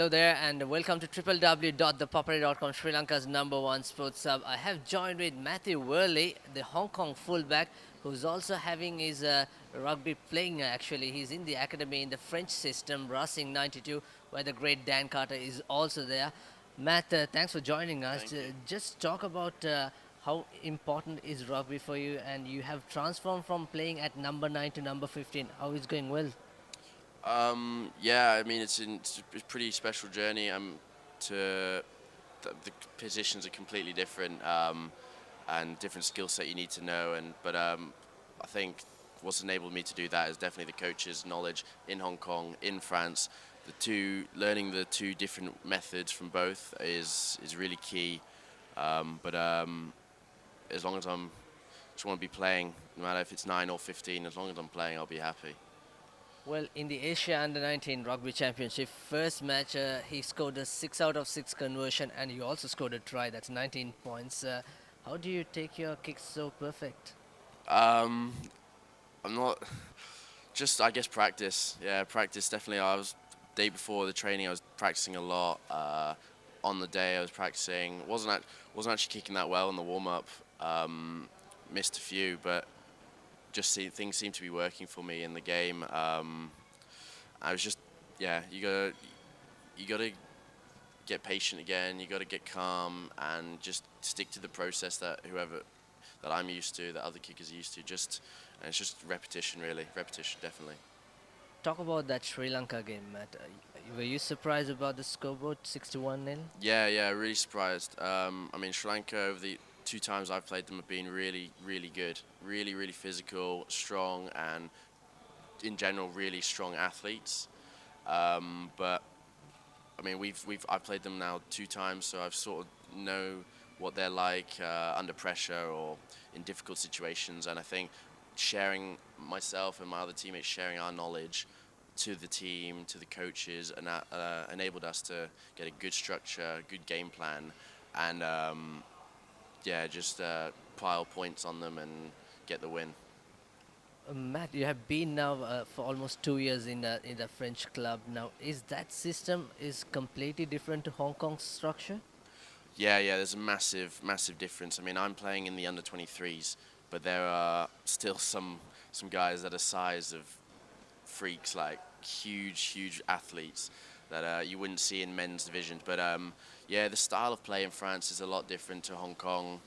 Hello there, and welcome to www.thepapare.com, Sri Lanka's #1 sports hub. I have joined with Matthew Worley, the Hong Kong fullback, who's also having his rugby playing. Actually, he's in the academy in the French system, Racing 92, where the great Dan Carter is also there. Matt, thanks for joining us. Thank you. Just talk about how important is rugby for you, and you have transformed from playing at number 9 to number 15. How is going well? Yeah, I mean it's a pretty special journey. To the positions are completely different, and different skill set you need to know. I think what's enabled me to do that is definitely the coaches' knowledge in Hong Kong, in France. Learning the two different methods from both is really key. But as long as just want to be playing, no matter if it's 9 or 15, as long as I'm playing, I'll be happy. Well, in the Asia Under-19 Rugby Championship first match, he scored a 6 out of 6 conversion, and you also scored a try. That's 19 points. How do you take your kicks so perfect? Um, I'm not just I guess practice. Yeah, practice definitely. I was day before the training. I was practicing a lot. On the day I was practicing. Wasn't actually kicking that well in the warm up. Missed a few, but things seem to be working for me in the game. I was just yeah. You gotta get patient again. You gotta get calm and just stick to the process that I'm used to, that other kickers are used to. And it's just repetition, really. Repetition, definitely. Talk about that Sri Lanka game, Matt. Were you surprised about the scoreboard, 61-0? Yeah, really surprised. I mean, Sri Lanka over the two times I've played them have been really, really good. Really physical, strong, and in general, really strong athletes. But I mean, I've played them now two times, so I've sort of know what they're like under pressure or in difficult situations. And I think sharing myself and my other teammates, sharing our knowledge to the team, to the coaches, and that enabled us to get a good structure, a good game plan, and just pile points on them and get the win. Matt, you have been now for almost 2 years in the French club. Now, is that system is completely different to Hong Kong's structure? Yeah, there's a massive difference. I mean, I'm playing in the under 23s, but there are still some guys that are size of freaks, like huge athletes that you wouldn't see in men's divisions. But yeah, the style of play in France is a lot different to Hong Kong.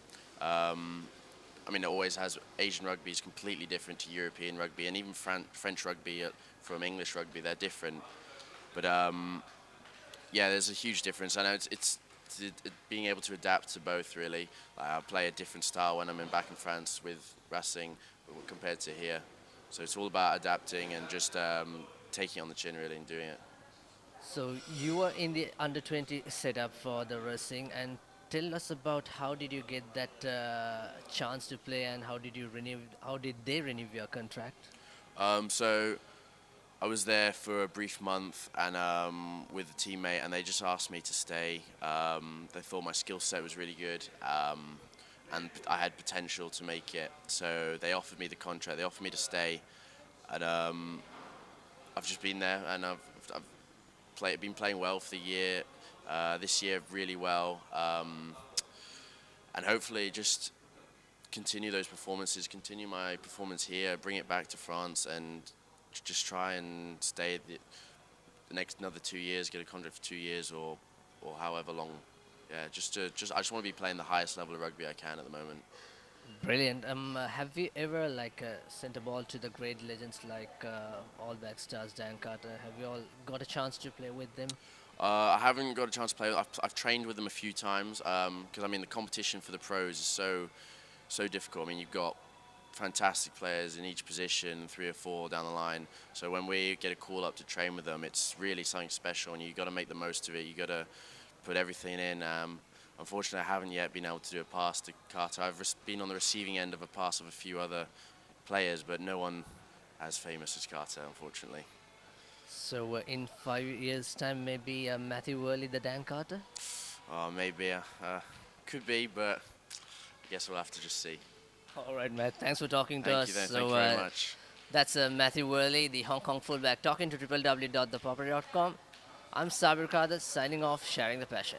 I mean, it always has. Asian rugby is completely different to European rugby, and even French rugby from English rugby, they're different. But yeah, there's a huge difference. I know being able to adapt to both, really. I play a different style when I'm back in France with Racing compared to here. So it's all about adapting and just taking it on the chin, really, and doing it. So you were in the under 20 setup for the Racing, and tell us about how did you get that chance to play, and how did they renew your contract? So I was there for a brief month and with a teammate, and they just asked me to stay. They thought my skill set was really good, and I had potential to make it. So they offered me the contract. They offered me to stay, and I've just been there, and I've been playing well for the year. This year, really well, and hopefully just continue those performances, continue my performance here, bring it back to France, and just try and stay the next another 2 years, get a contract for 2 years or however long. Yeah, I just want to be playing the highest level of rugby I can at the moment. Brilliant. Have you ever sent a ball to the great legends like All Black Stars, Dan Carter? Have you all got a chance to play with them? I haven't got a chance to play. I've trained with them a few times because I mean the competition for the pros is so difficult. I mean, you've got fantastic players in each position, 3 or 4 down the line. So when we get a call up to train with them, it's really something special, and you got to make the most of it. You got to put everything in. Unfortunately, I haven't yet been able to do a pass to Carter. I've been on the receiving end of a pass of a few other players, but no one as famous as Carter, unfortunately. So in 5 years' time, maybe Matthew Worley, the Dan Carter? Maybe, could be, but I guess we'll have to just see. All right, Matt. Thanks for talking to Thank us. you then. Thank you very much. That's Matthew Worley, the Hong Kong fullback, talking to www.thepapare.com. I'm Sabir Kadat signing off, sharing the passion.